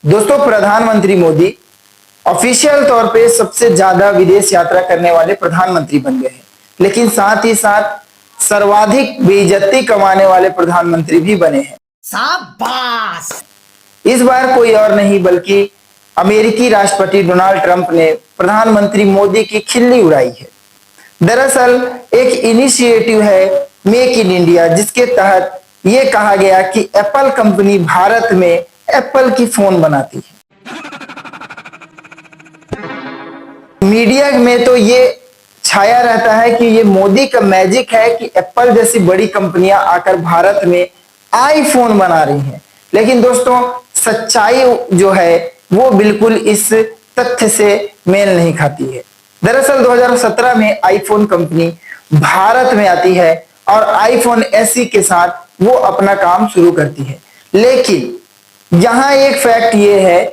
दोस्तों, प्रधानमंत्री मोदी ऑफिशियल तौर पे सबसे ज्यादा विदेश यात्रा करने वाले प्रधानमंत्री बन गए हैं, लेकिन साथ ही साथ सर्वाधिक बेइज्जती कमाने वाले प्रधानमंत्री भी बने हैं। शाबाश। इस बार कोई और नहीं बल्कि अमेरिकी राष्ट्रपति डोनाल्ड ट्रंप ने प्रधानमंत्री मोदी की खिल्ली उड़ाई है। दरअसल एक इनिशिएटिव है मेक इन इंडिया, जिसके तहत यह कहा गया कि एप्पल कंपनी भारत में एप्पल की फोन बनाती है। मीडिया में तो ये छाया रहता है कि ये मोदी का मैजिक है कि एप्पल जैसी बड़ी कंपनियां आकर भारत में आईफोन बना रही हैं। लेकिन दोस्तों, सच्चाई जो है वो बिल्कुल इस तथ्य से मेल नहीं खाती है। दरअसल 2017 में आईफोन कंपनी भारत में आती है और आईफोन एसई के साथ वो अपना काम शुरू करती है। लेकिन यहां एक फैक्ट ये है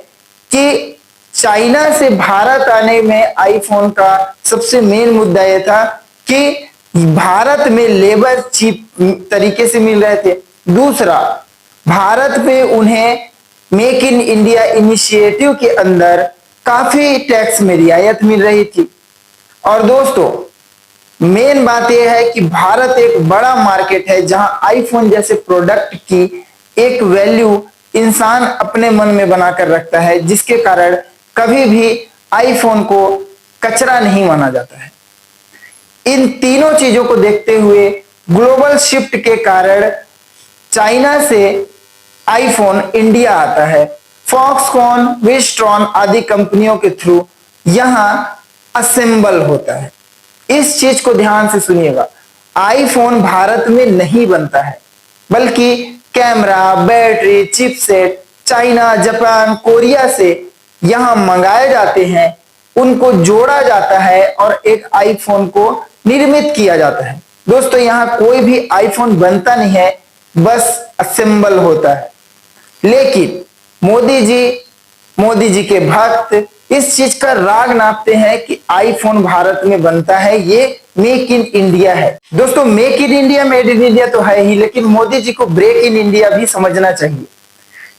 कि चाइना से भारत आने में आईफोन का सबसे मेन मुद्दा यह था कि भारत में लेबर चीप तरीके से मिल रहे थे। दूसरा, भारत में उन्हें मेक इन इंडिया इनिशिएटिव के अंदर काफी टैक्स में रियायत मिल रही थी। और दोस्तों, मेन बात यह है कि भारत एक बड़ा मार्केट है जहां आईफोन जैसे प्रोडक्ट की एक वैल्यू इंसान अपने मन में बनाकर रखता है, जिसके कारण कभी भी आईफोन को कचरा नहीं माना जाता है। इन तीनों चीजों को देखते हुए ग्लोबल शिफ्ट के कारण चाइना से आईफोन इंडिया आता है। फॉक्सकॉन, विस्ट्रॉन आदि कंपनियों के थ्रू यहां असेंबल होता है। इस चीज को ध्यान से सुनिएगा, आईफोन भारत में नहीं बनता है, बल्कि camera, battery, chipset China, Japan, Korea से यहां मंगाए जाते हैं, उनको जोड़ा जाता है और एक आईफोन को निर्मित किया जाता है। दोस्तों, यहां कोई भी आईफोन बनता नहीं है, बस असेंबल होता है। लेकिन मोदी जी के भक्त इस चीज का राग नापते हैं कि आईफोन भारत में बनता है, ये मेक इन इंडिया है। दोस्तों, make in India, made in India तो है ही, लेकिन मोदी जी को ब्रेक इन इंडिया भी समझना चाहिए,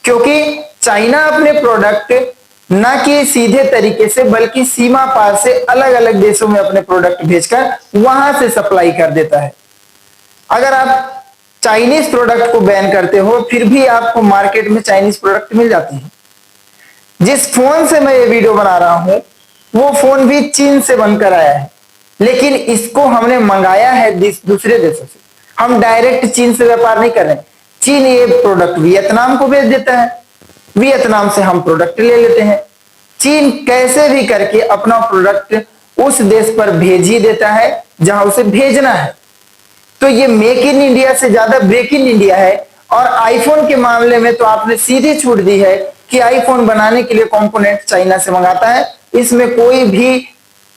क्योंकि चाइना अपने प्रोडक्ट न कि सीधे तरीके से बल्कि सीमा पार से अलग अलग देशों में अपने प्रोडक्ट भेजकर वहां से सप्लाई कर देता है। अगर आप चाइनीज प्रोडक्ट को बैन करते हो, फिर भी आपको मार्केट में चाइनीज प्रोडक्ट मिल जाती है। जिस फोन से मैं ये वीडियो बना रहा हूं, वो फोन भी चीन से बनकर आया है, लेकिन इसको हमने मंगाया है दूसरे देशों से। हम डायरेक्ट चीन से व्यापार नहीं कर रहे। चीन ये प्रोडक्ट वियतनाम को भेज देता है, वियतनाम से हम प्रोडक्ट ले लेते हैं। चीन कैसे भी करके अपना प्रोडक्ट उस देश पर भेज ही देता है जहां उसे भेजना है। तो ये मेक इन इंडिया से ज्यादा ब्रेक इन इंडिया है। और आईफोन के मामले में तो आपने सीधी छूट दी है कि आईफोन बनाने के लिए कंपोनेंट चाइना से मंगाता है। इसमें कोई भी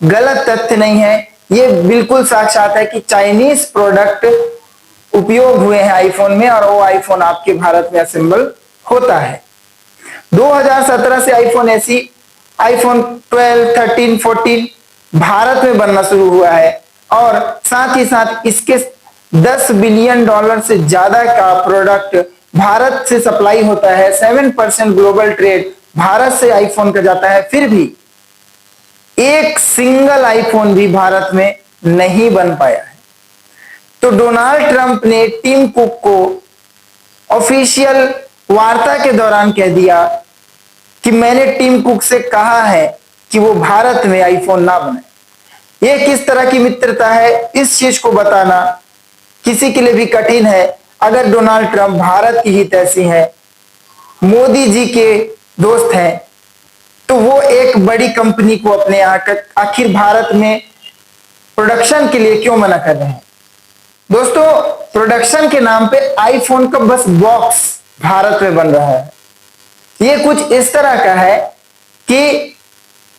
गलत तथ्य नहीं है, ये बिल्कुल साक्षात है कि चाइनीज प्रोडक्ट उपयोग हुए हैं आईफोन में और वो आईफोन आपके भारत में असेंबल होता है। 2017 से आईफोन एसी, आईफोन 12, 13, 14 भारत में बनना शुरू हुआ है और साथ ही साथ इसके $10 बिलियन से ज्यादा का प्रोडक्ट भारत से सप्लाई होता है। 7% ग्लोबल ट्रेड भारत से आईफोन का जाता है, फिर भी एक सिंगल आईफोन भी भारत में नहीं बन पाया है। तो डोनाल्ड ट्रंप ने टिम कुक को ऑफिशियल वार्ता के दौरान कह दिया कि मैंने टिम कुक से कहा है कि वो भारत में आईफोन ना बनाए। ये किस तरह की मित्रता है, इस चीज को बताना किसी के लिए भी कठिन है। अगर डोनाल्ड ट्रंप भारत की हितैषी है, मोदी जी के दोस्त हैं, तो वो एक बड़ी कंपनी को अपने आखिर भारत में प्रोडक्शन के लिए क्यों मना कर रहे हैं। दोस्तों, प्रोडक्शन के नाम पे आईफोन का बस बॉक्स भारत में बन रहा है। ये कुछ इस तरह का है कि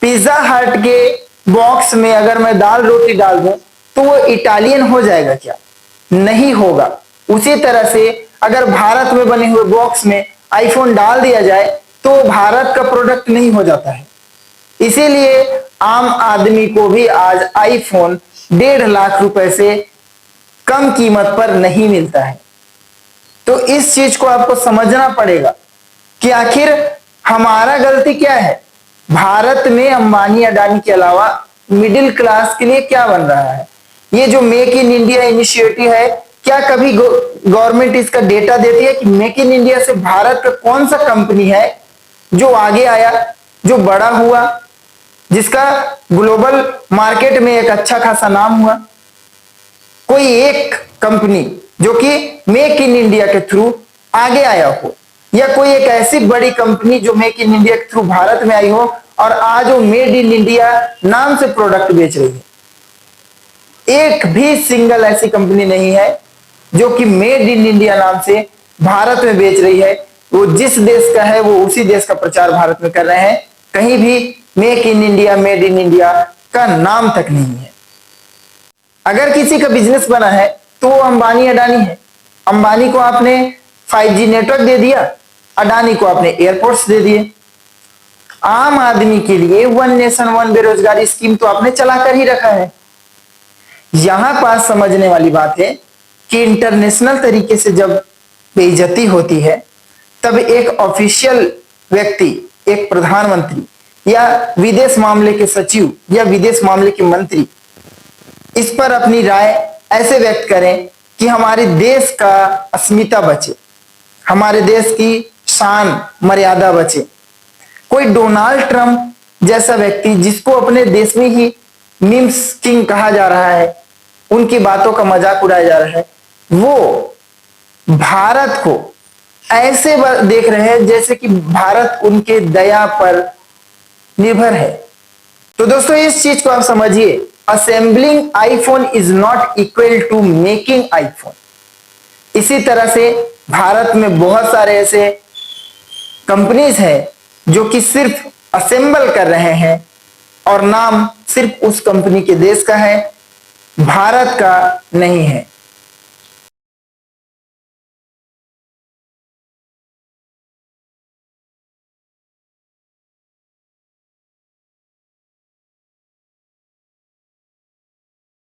पिज्जा हट के बॉक्स में अगर मैं दाल रोटी डाल दूं तो वो इटालियन हो जाएगा क्या? नहीं होगा। उसी तरह से अगर भारत में बने हुए बॉक्स में आईफोन डाल दिया जाए तो भारत का प्रोडक्ट नहीं हो जाता है। इसीलिए आम आदमी को भी आज आईफोन 1.5 लाख रुपए से कम कीमत पर नहीं मिलता है। तो इस चीज को आपको समझना पड़ेगा कि आखिर हमारा गलती क्या है? भारत में अंबानी अडानी के अलावा मिडिल क्लास के लिए क्या बन रहा है? ये जो मेक इन इंडिया इनिशिएटिव है, क्या कभी गवर्नमेंट इसका डेटा देती है कि मेक इन इंडिया से भारत का कौन सा कंपनी है जो आगे आया, जो बड़ा हुआ, जिसका ग्लोबल मार्केट में एक अच्छा खासा नाम हुआ? कोई एक कंपनी जो कि मेक इन इंडिया के थ्रू आगे आया हो, या कोई एक ऐसी बड़ी कंपनी जो मेक इन इंडिया के थ्रू भारत में आई हो और आज वो मेड इन इंडिया नाम से प्रोडक्ट बेच रही है? एक भी सिंगल ऐसी कंपनी नहीं है जो कि मेड इन इंडिया नाम से भारत में बेच रही है। वो जिस देश का है वो उसी देश का प्रचार भारत में कर रहे हैं। कहीं भी make in India, made in India का नाम तक नहीं है। अगर किसी का बिजनेस बना है तो वो अंबानी अडानी है। अंबानी को आपने 5G नेटवर्क दे दिया, अडानी को आपने एयरपोर्ट्स दे दिए। आम आदमी के लिए वन नेशन वन बेरोजगारी स्कीम तो आपने चलाकर ही रखा है। यहां पास समझने वाली बात है कि इंटरनेशनल तरीके से जब बेइज्जती होती है तब एक ऑफिशियल व्यक्ति, एक प्रधानमंत्री या विदेश मामले के सचिव या विदेश मामले के मंत्री इस पर अपनी राय ऐसे व्यक्त करें कि हमारे देश का अस्मिता बचे, हमारे देश की शान मर्यादा बचे। कोई डोनाल्ड ट्रंप जैसा व्यक्ति, जिसको अपने देश में ही मीम्स किंग कहा जा रहा है, उनकी बातों का मजाक उड़ाया जा रहा है, वो भारत को ऐसे देख रहे हैं जैसे कि भारत उनके दया पर निर्भर है। तो दोस्तों इस चीज को आप समझिए, assembling iPhone is not equal to making iPhone. इसी तरह से भारत में बहुत सारे ऐसे कंपनीज हैं जो कि सिर्फ असेंबल कर रहे हैं और नाम सिर्फ उस कंपनी के देश का है, भारत का नहीं है।